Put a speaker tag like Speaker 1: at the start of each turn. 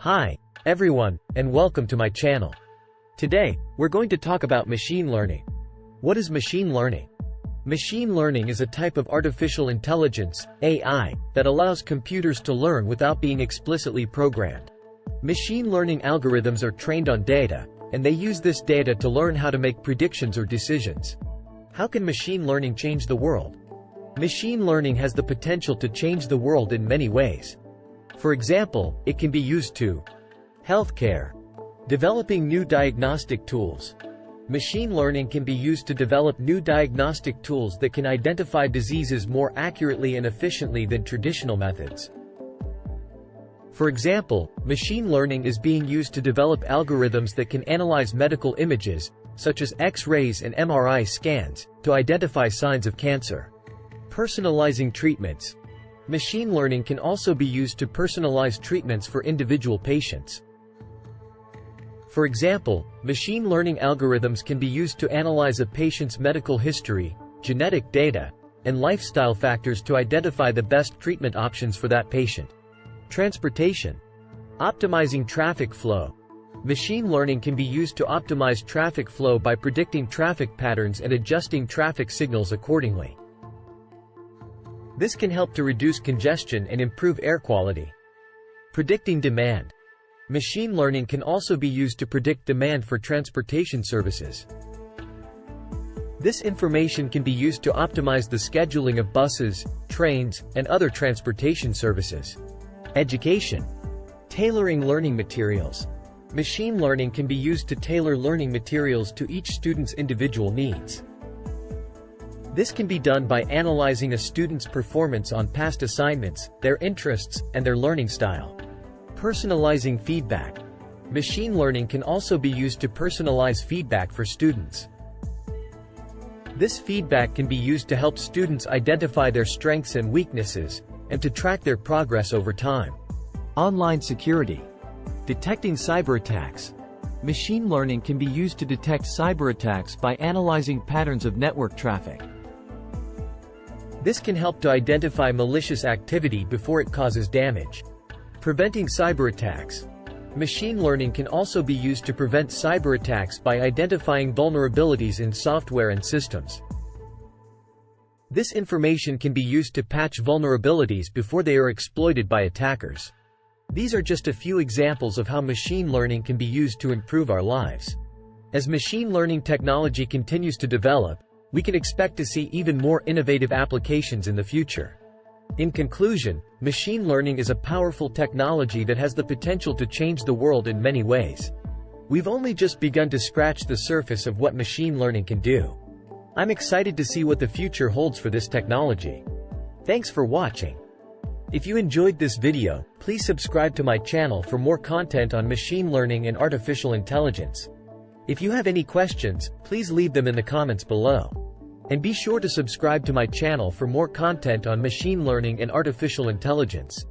Speaker 1: Hi, everyone, and welcome to my channel. Today, we're going to talk about machine learning. What is machine learning? Machine learning is a type of artificial intelligence, AI, that allows computers to learn without being explicitly programmed. Machine learning algorithms are trained on data, and they use this data to learn how to make predictions or decisions. How can machine learning change the world? Machine learning has the potential to change the world in many ways. For example, it can be used to healthcare, developing new diagnostic tools. Machine learning can be used to develop new diagnostic tools that can identify diseases more accurately and efficiently than traditional methods. For example, machine learning is being used to develop algorithms that can analyze medical images, such as X-rays and MRI scans, to identify signs of cancer. Personalizing treatments. Machine learning can also be used to personalize treatments for individual patients. For example, machine learning algorithms can be used to analyze a patient's medical history, genetic data, and lifestyle factors to identify the best treatment options for that patient. Transportation. Optimizing traffic flow. Machine learning can be used to optimize traffic flow by predicting traffic patterns and adjusting traffic signals accordingly. This can help to reduce congestion and improve air quality. Predicting demand. Machine learning can also be used to predict demand for transportation services. This information can be used to optimize the scheduling of buses, trains, and other transportation services. Education. Tailoring learning materials. Machine learning can be used to tailor learning materials to each student's individual needs. This can be done by analyzing a student's performance on past assignments, their interests, and their learning style. Personalizing feedback. Machine learning can also be used to personalize feedback for students. This feedback can be used to help students identify their strengths and weaknesses, and to track their progress over time. Online security. Detecting cyberattacks. Machine learning can be used to detect cyberattacks by analyzing patterns of network traffic. This can help to identify malicious activity before it causes damage. Preventing cyberattacks. Machine learning can also be used to prevent cyberattacks by identifying vulnerabilities in software and systems. This information can be used to patch vulnerabilities before they are exploited by attackers. These are just a few examples of how machine learning can be used to improve our lives. As machine learning technology continues to develop, we can expect to see even more innovative applications in the future. In conclusion, machine learning is a powerful technology that has the potential to change the world in many ways. We've only just begun to scratch the surface of what machine learning can do. I'm excited to see what the future holds for this technology. Thanks for watching. If you enjoyed this video, please subscribe to my channel for more content on machine learning and artificial intelligence. If you have any questions, please leave them in the comments below. And be sure to subscribe to my channel for more content on machine learning and artificial intelligence.